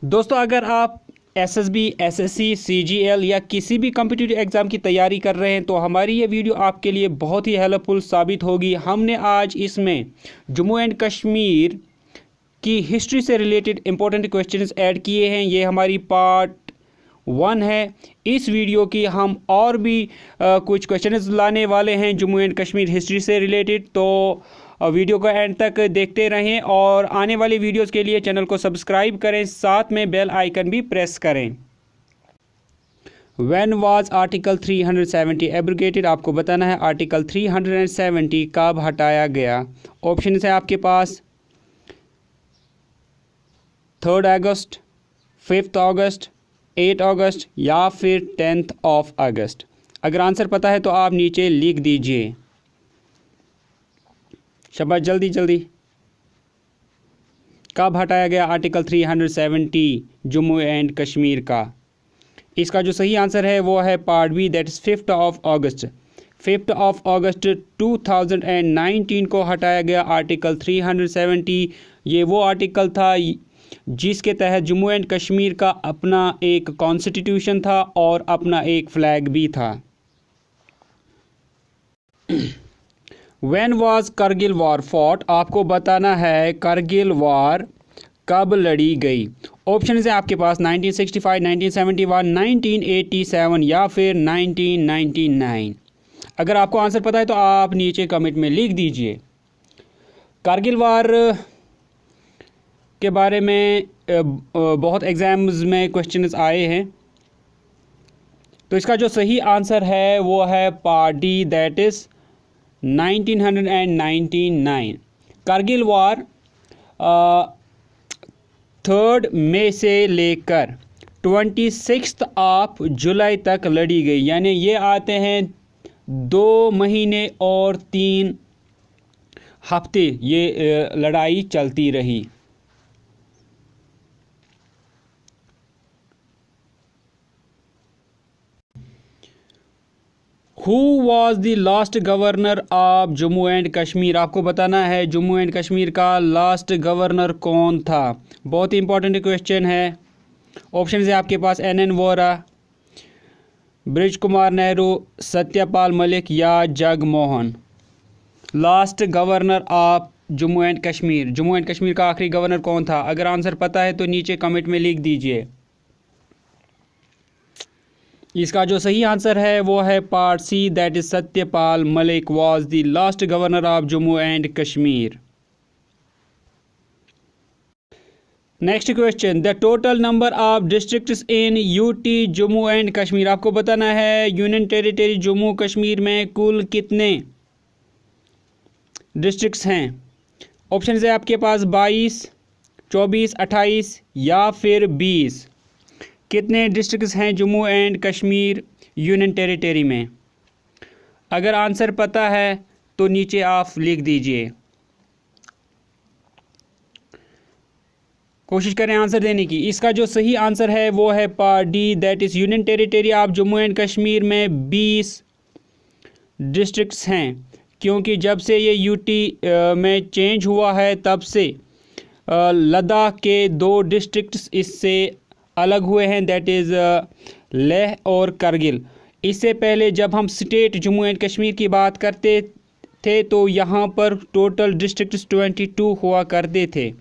दोस्तों, अगर आप एसएसबी, एसएससी, सीजीएल या किसी भी कम्पिटिटिव एग्ज़ाम की तैयारी कर रहे हैं तो हमारी ये वीडियो आपके लिए बहुत ही हेल्पफुल साबित होगी। हमने आज इसमें जम्मू एंड कश्मीर की हिस्ट्री से रिलेटेड इंपॉर्टेंट क्वेश्चंस ऐड किए हैं। ये हमारी पार्ट 1 है। इस वीडियो की हम और भी कुछ क्वेश्चंस लाने वाले हैं जम्मू एंड कश्मीर हिस्ट्री से रिलेटेड, तो वीडियो को एंड तक देखते रहें और आने वाली वीडियोस के लिए चैनल को सब्सक्राइब करें, साथ में बेल आइकन भी प्रेस करें। When was article 370 abrogated? आपको बताना है आर्टिकल 370 कब हटाया गया। ऑप्शन है आपके पास 3 अगस्त, 5 अगस्त, 8 अगस्त या फिर 10 अगस्त। अगर आंसर पता है तो आप नीचे लिख दीजिए। शाबाश, जल्दी जल्दी। कब हटाया गया आर्टिकल 370 जम्मू एंड कश्मीर का? इसका जो सही आंसर है वो है पार्ट बी, दैट इज़ 5 अगस्त। 5 अगस्त 2019 को हटाया गया आर्टिकल 370। ये वो आर्टिकल था जिसके तहत जम्मू एंड कश्मीर का अपना एक कॉन्स्टिट्यूशन था और अपना एक फ्लैग भी था। When was Kargil war fought? आपको बताना है करगिल वॉर कब लड़ी गई। ऑप्शन है आपके पास 1965, 1971, 1987 या फिर 1999। अगर आपको आंसर पता है तो आप नीचे कमेंट में लिख दीजिए। करगिल वॉर के बारे में बहुत एग्जाम्स में क्वेश्चंस आए हैं, तो इसका जो सही आंसर है वो है part D, that is 1999। Kargil war 3 मई से लेकर 26 जुलाई तक लड़ी गई, यानी ये आते हैं 2 महीने और 3 हफ्ते ये लड़ाई चलती रही। Who was the last governor of Jammu and Kashmir? आपको बताना है जम्मू एंड कश्मीर का लास्ट गवर्नर कौन था। बहुत ही इंपॉर्टेंट क्वेश्चन है। ऑप्शन है आपके पास NN वोरा, ब्रिज कुमार नेहरू, सत्यपाल मलिक या Jagmohan. Last governor of Jammu and Kashmir, Jammu and Kashmir का आखिरी गवर्नर कौन था? अगर आंसर पता है तो नीचे कमेंट में लिख दीजिए। इसका जो सही आंसर है वो है part C, that is Satyapal Malik was the last governor of Jammu and Kashmir. Next question, the total number of districts in UT Jammu and Kashmir. आपको बताना है यूनियन टेरिटरी जम्मू कश्मीर में कुल कितने डिस्ट्रिक्ट्स हैं। ऑप्शन है आपके पास 22, 24, 28 या फिर 20। कितने डिस्ट्रिक्ट्स हैं Jammu and Kashmir union territory में? अगर आंसर पता है तो नीचे आप लिख दीजिए। कोशिश करें आंसर देने की। इसका जो सही आंसर है वो है part D, that is union territory of Jammu and Kashmir में 20 डिस्ट्रिक्ट्स हैं, क्योंकि जब से ये यूटी में चेंज हुआ है तब से लद्दाख के 2 डिस्ट्रिक्ट्स इससे अलग हुए हैं, दैट इज़ लेह और करगिल। इससे पहले जब हम स्टेट जम्मू एंड कश्मीर की बात करते थे तो यहाँ पर टोटल डिस्ट्रिक्ट्स 22 हुआ करते थे।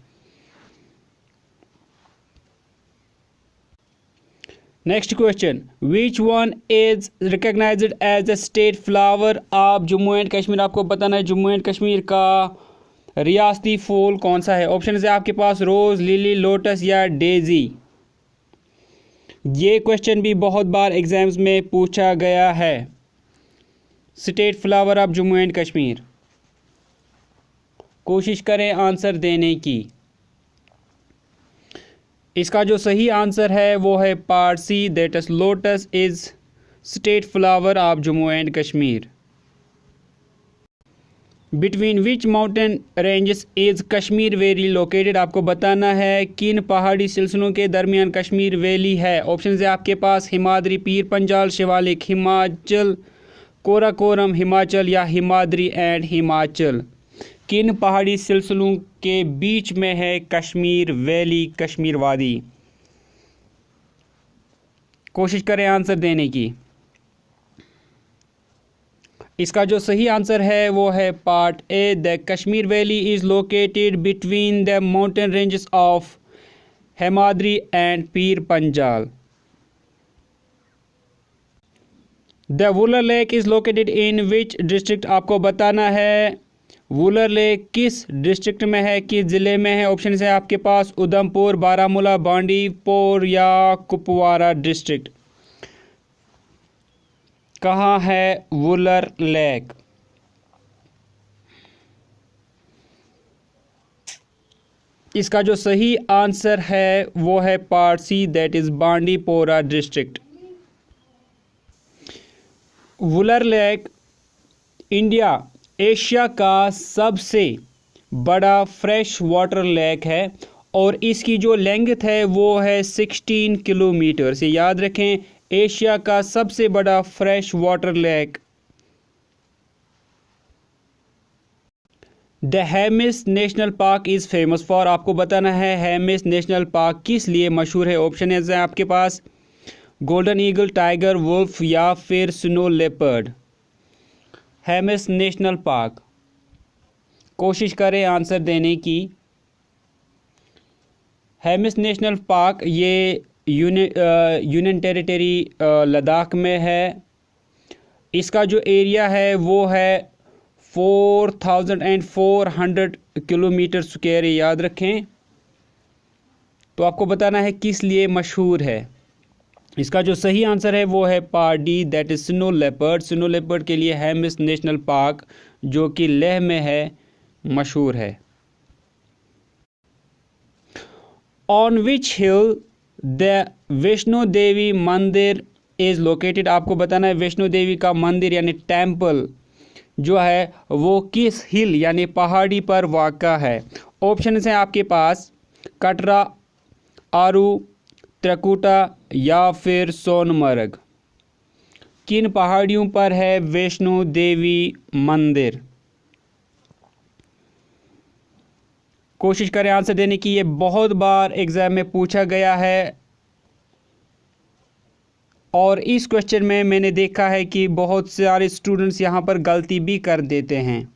Next question, which one is recognized as a state flower of Jammu and Kashmir? आपको बताना है जम्मू एंड कश्मीर का रियासती फूल कौन सा है। ऑप्शन है आपके पास रोज़, लिली, लोटस या डेजी। ये क्वेश्चन भी बहुत बार एग्जाम्स में पूछा गया है। State flower of Jammu and Kashmir. कोशिश करें आंसर देने की। इसका जो सही आंसर है वो है part C, that is lotus is state flower of Jammu and Kashmir. Between which mountain ranges is Kashmir valley located? आपको बताना है किन पहाड़ी सिलसिलों के दरमियान कश्मीर वैली है। ऑप्शन है आपके पास हिमाद्री, पीर पंजाल, शिवालिक, हिमाचल, कोराकोरम हिमाचल या हिमाद्री एंड हिमाचल। किन पहाड़ी सिलसिलों के बीच में है कश्मीर वैली, कश्मीर वादी? कोशिश करें आंसर देने की। इसका जो सही आंसर है वो है part A. The Kashmir valley is located between the mountain ranges of Hemadri and Pir Panjal. The Wular lake is located in which district, आपको बताना है वुलर लेक किस डिस्ट्रिक्ट में है, किस ज़िले में है। ऑप्शन है आपके पास उधमपुर, बारामूला, बांडीपुर या कुपवारा डिस्ट्रिक्ट। कहाँ है वुलर लेक? इसका जो सही आंसर है वो है part C, that is Bandipora district. Wular lake India Asia का सबसे बड़ा फ्रेश वाटर लेक है और इसकी जो लेंथ है वो है 16 किलोमीटर। से याद रखें, एशिया का सबसे बड़ा fresh water lake. The Hemis national park is famous for, आपको बताना है हेमिस नेशनल पार्क किस लिए मशहूर है। ऑप्शन है आपके पास गोल्डन ईगल, टाइगर, वुल्फ या फिर snow leopard. Hemis national park, कोशिश करें आंसर देने की। हेमिस नेशनल पार्क ये यूनियन टेरिटरी लद्दाख में है। इसका जो एरिया है वो है 4400 किलोमीटर स्क्वायर, याद रखें। तो आपको बताना है किस लिए मशहूर है। इसका जो सही आंसर है वो है part D, that is snow leopard. Snow leopard के लिए हेमिस नेशनल पार्क जो कि लेह में है मशहूर है। On which hill the Vaishno Devi mandir is located, आपको बताना है वैष्णो देवी का मंदिर यानी टेम्पल जो है वो किस हिल यानी पहाड़ी पर वाक़ा है। ऑप्शन हैं आपके पास कटरा, आरू, त्रिकुटा या फिर सोनमर्ग। किन पहाड़ियों पर है वैष्णो देवी मंदिर? कोशिश करें आंसर देने की। ये बहुत बार एग्जाम में पूछा गया है और इस क्वेश्चन में मैंने देखा है कि बहुत सारे स्टूडेंट्स यहाँ पर गलती भी कर देते हैं।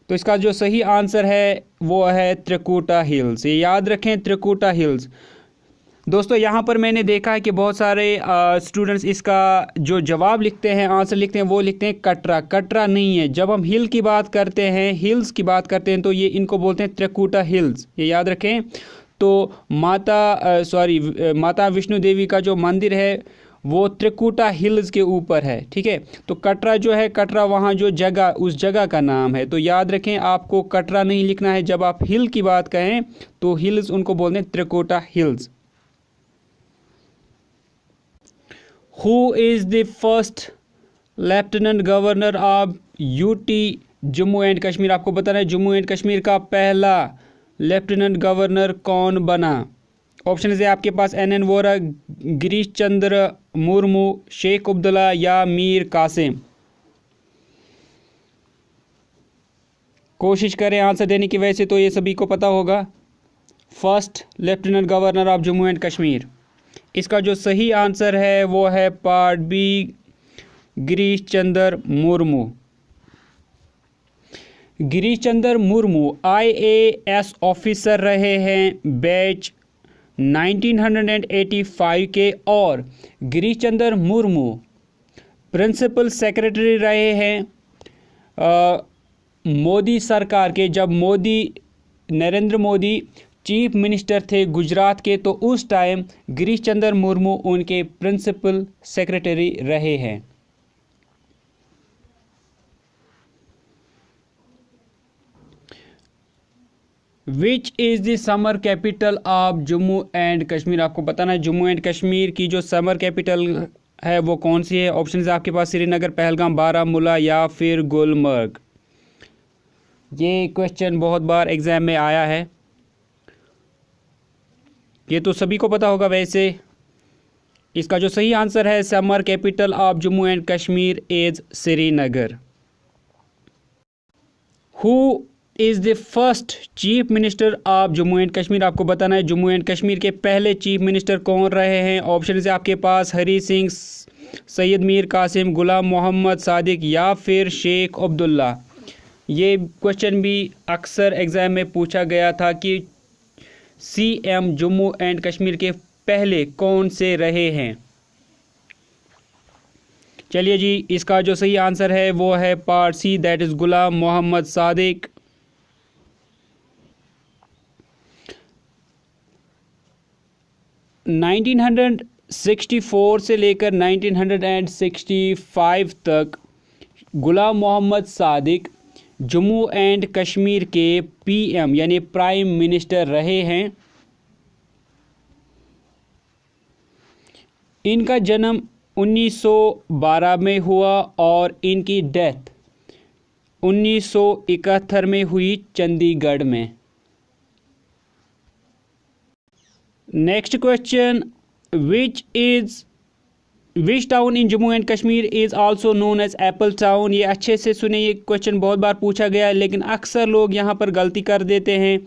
तो इसका जो सही आंसर है वो है त्रिकुटा हिल्स। ये याद रखें, त्रिकुटा हिल्स। दोस्तों यहाँ पर मैंने देखा है कि बहुत सारे स्टूडेंट्स इसका जो जवाब लिखते हैं, आंसर लिखते हैं, वो लिखते हैं कटरा। कटरा नहीं है। जब हम हिल की बात करते हैं, हिल्स की बात करते हैं, तो ये इनको बोलते हैं त्रिकुटा हिल्स, ये याद रखें। तो माता विष्णु देवी का जो मंदिर है वो त्रिकुटा हिल्स के ऊपर है, ठीक है। तो कटरा जो है, कटरा वहाँ जो जगह, उस जगह का नाम है। तो याद रखें, आपको कटरा नहीं लिखना है। जब आप हिल की बात कहें तो हिल्स उनको बोलते हैं Trikuta hills. Who is the first lieutenant governor of UT Jammu and Kashmir, आपको बताना है जम्मू एंड कश्मीर का पहला लेफ्टिनेंट गवर्नर कौन बना। ऑप्शन है आपके पास एन वोरा, गिरीश चंद्र मुर्मू, शेख अब्दुल्ला या मीर कासिम। कोशिश करें आंसर देने की। वैसे तो ये सभी को पता होगा, first lieutenant governor of Jammu and Kashmir. इसका जो सही आंसर है वो है part B, Girish Chandra Murmu. Girish Chandra Murmu IAS officer रहे हैं बैच 1985 के और गिरीश चंद्र मुर्मू प्रिंसिपल सेक्रेटरी रहे हैं मोदी सरकार के। जब नरेंद्र मोदी चीफ मिनिस्टर थे गुजरात के, तो उस टाइम गिरीश चंद्र मुर्मू उनके प्रिंसिपल सेक्रेटरी रहे हैं। Which is the summer capital of Jammu and Kashmir, आपको बताना है जम्मू एंड कश्मीर की जो समर कैपिटल है वो कौन सी है। ऑप्शन है आपके पास श्रीनगर, पहलगाम, बारामूला या फिर गुलमर्ग। ये क्वेश्चन बहुत बार एग्जाम में आया है, ये तो सभी को पता होगा। वैसे इसका जो सही आंसर है summer capital of Jammu and Kashmir is Srinagar. Who is the first chief minister of Jammu and Kashmir. आपको बताना है जम्मू एंड कश्मीर के पहले चीफ मिनिस्टर कौन रहे हैं। ऑप्शन है आपके पास हरी सिंह, सैयद मीर कासिम, गुलाम मोहम्मद सादिक या फिर शेख अब्दुल्ला। ये क्वेश्चन भी अक्सर एग्ज़ाम में पूछा गया था कि सीएम जम्मू एंड कश्मीर के पहले कौन से रहे हैं। चलिए जी, इसका जो सही आंसर है वो है part C, that is Ghulam Mohammad Sadiq. Nineteen 1964 से लेकर 1965 तक गुलाम मोहम्मद सादिक जम्मू एंड कश्मीर के पीएम यानी प्राइम मिनिस्टर रहे हैं। इनका जन्म 1912 में हुआ और इनकी डेथ 1971 में हुई चंडीगढ़ में। Next question, which town in Jammu and Kashmir is also known as apple town. ये अच्छे से सुने, ये क्वेश्चन बहुत बार पूछा गया है लेकिन अक्सर लोग यहाँ पर गलती कर देते हैं।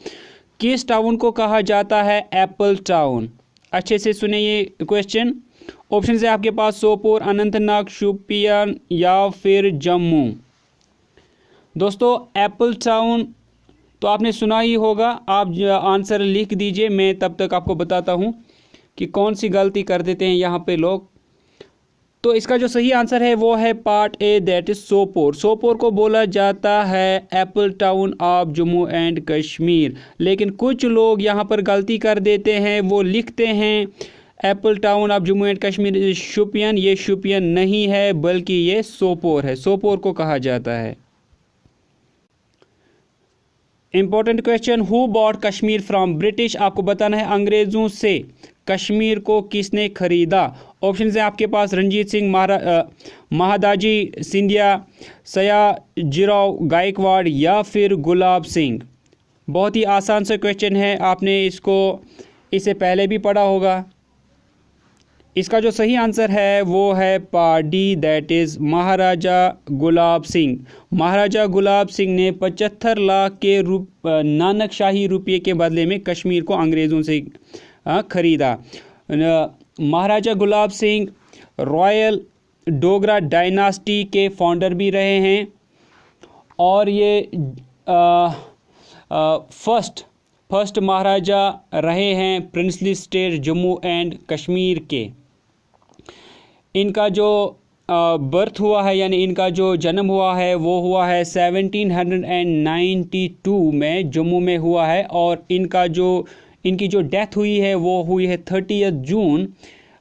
किस टाउन को कहा जाता है एप्पल टाउन? अच्छे से सुने ये क्वेश्चन। ऑप्शन है आपके पास सोपोर, अनंतनाग, शोपियान या फिर जम्मू। दोस्तों एप्पल टाउन तो आपने सुना ही होगा, आप आंसर लिख दीजिए, मैं तब तक आपको बताता हूँ कि कौन सी गलती कर देते हैं यहाँ पे लोग। तो इसका जो सही आंसर है वो है part A, that is Sopore. Sopore को बोला जाता है Apple town of Jammu and Kashmir, लेकिन कुछ लोग यहाँ पर गलती कर देते हैं, वो लिखते हैं Apple town of Jammu and Kashmir Shopian. ये शोपियान नहीं है बल्कि ये सोपोर है, सोपोर को कहा जाता है। Important question, who bought Kashmir from British. आपको बताना है अंग्रेजों से कश्मीर को किसने खरीदा। ऑप्शन है आपके पास रंजीत सिंह, महादाजी सिंधिया, सयाजीराव गायकवाड़ या फिर गुलाब सिंह। बहुत ही आसान सा क्वेश्चन है, आपने इससे पहले भी पढ़ा होगा। इसका जो सही आंसर है वो है पार्ट डी, दैट इज़ महाराजा गुलाब सिंह। महाराजा गुलाब सिंह ने 75 लाख के नानक शाही रुपये के बदले में कश्मीर को अंग्रेज़ों से खरीदा। महाराजा गुलाब सिंह रॉयल डोगरा डायनास्टी के फाउंडर भी रहे हैं और ये फर्स्ट महाराजा रहे हैं princely state Jammu and Kashmir के। इनका जो बर्थ हुआ है यानी इनका जो जन्म हुआ है वो हुआ है 1792 में जम्मू में हुआ है और इनकी जो डेथ हुई है वो हुई है 30 जून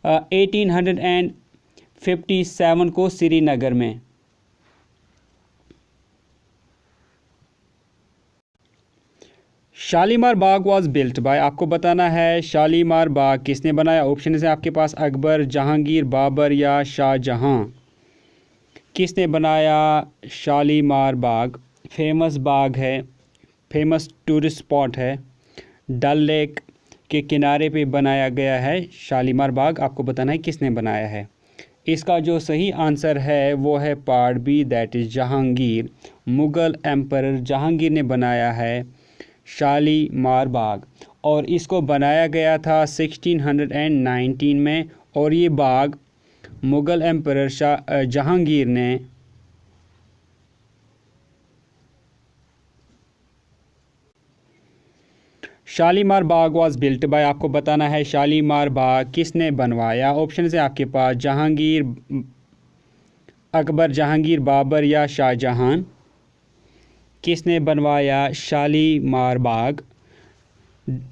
1857 को श्रीनगर में। शालीमार बाग वाज बिल्ट बाय। आपको बताना है शालीमार बाग किसने बनाया। ऑप्शन है आपके पास अकबर, जहांगीर, बाबर या शाहजहां। किसने बनाया शालीमार बाग? फेमस बाग है, फेमस टूरिस्ट स्पॉट है, डल लेक के किनारे पे बनाया गया है शालीमार बाग। आपको बताना है किसने बनाया है। इसका जो सही आंसर है वो है part B, that is Jahangir. Mughal emperor Jahangir ने बनाया है शालीमार बाग और इसको बनाया गया था 1619 में और ये बाग मुग़ल एम्परर जहांगीर ने शालीमार बाग वाज बिल्ट बाय। आपको बताना है शालीमार बाग किसने बनवाया। ऑप्शन है आपके पास जहांगीर, अकबर, जहांगीर, बाबर या शाहजहां। किसने बनवाया शालीमार बाग?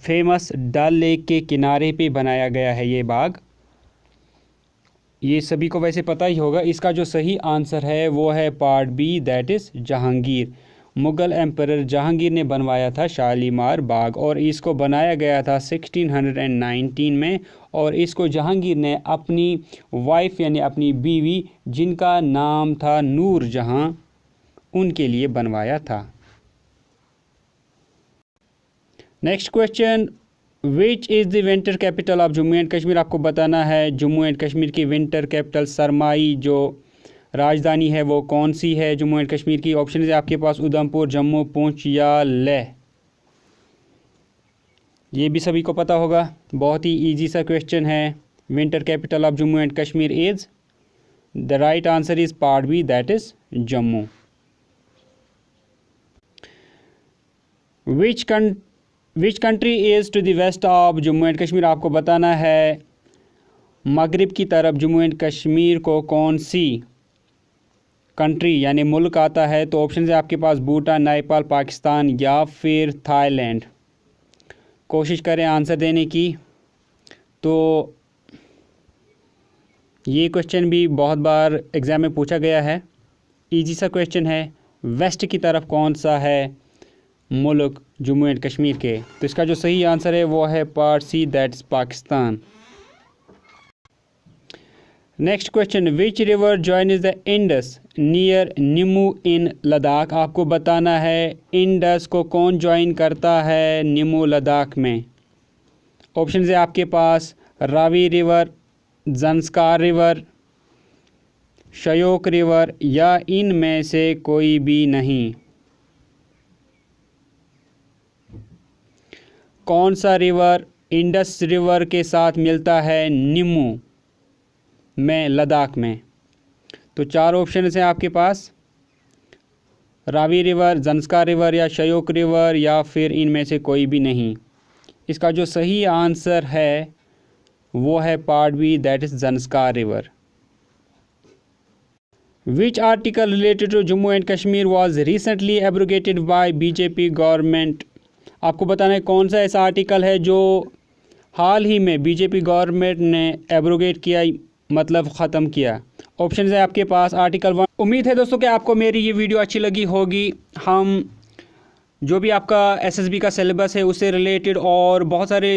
फेमस डल लेक के किनारे पे बनाया गया है ये बाग। ये सभी को वैसे पता ही होगा। इसका जो सही आंसर है वो है part B, that is Jahangir. Mughal emperor Jahangir ने बनवाया था शालीमार बाग और इसको बनाया गया था 1619 में और इसको जहांगीर ने अपनी वाइफ यानी अपनी बीवी जिनका नाम था नूर जहां उनके लिए बनवाया था। Next question, which is the winter capital of Jammu and Kashmir. आपको बताना है जम्मू एंड कश्मीर की विंटर कैपिटल सरमाई जो राजधानी है वो कौन सी है जम्मू एंड कश्मीर की? ऑप्शन है आपके पास उधमपुर, जम्मू, पुंछ या लेह। ये भी सभी को पता होगा, बहुत ही इजी सा क्वेश्चन है। Winter capital of Jammu and Kashmir is, the right answer is part B, that is Jammu. Which country is to the west of Jammu and Kashmir? आपको बताना है मगरिब की तरफ जम्मू एंड कश्मीर को कौन सी कंट्री यानी मुल्क आता है? तो ऑप्शन है आपके पास भूटान, नेपाल, पाकिस्तान या फिर थाईलैंड। कोशिश करें आंसर देने की। तो ये क्वेश्चन भी बहुत बार एग्ज़ाम में पूछा गया है, इजी सा क्वेश्चन है। वेस्ट की तरफ कौन सा है मुल्क जम्मू एंड कश्मीर के? तो इसका जो सही आंसर है वो है part C, that's Pakistan. Next question, which river joins the Indus near Nimmu in Ladakh? आपको बताना है इंडस को कौन ज्वाइन करता है निमू लद्दाख में? ऑप्शन है आपके पास Ravi river, Zanskar river, Shyok river या इनमें से कोई भी नहीं। कौन सा रिवर इंडस रिवर के साथ मिलता है निमू में लद्दाख में? तो 4 ऑप्शन हैं आपके पास, रावी रिवर, ज़ंस्कार रिवर या श्योक रिवर या फिर इनमें से कोई भी नहीं। इसका जो सही आंसर है वो है part B, that is Zanskar river. Which article related to Jammu and Kashmir was recently abrogated by BJP government? आपको बताना है कौन सा ऐसा आर्टिकल है जो हाल ही में बीजेपी गवर्नमेंट ने एब्रोगेट किया, मतलब ख़त्म किया। ऑप्शन है आपके पास आर्टिकल 1। उम्मीद है दोस्तों कि आपको मेरी ये वीडियो अच्छी लगी होगी। हम जो भी आपका एसएसबी का सिलेबस है उससे रिलेटेड और बहुत सारे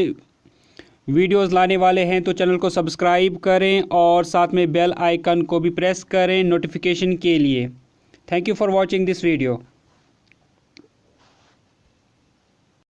वीडियोस लाने वाले हैं, तो चैनल को सब्सक्राइब करें और साथ में बेल आइकन को भी प्रेस करें नोटिफिकेशन के लिए। Thank you for watching this video.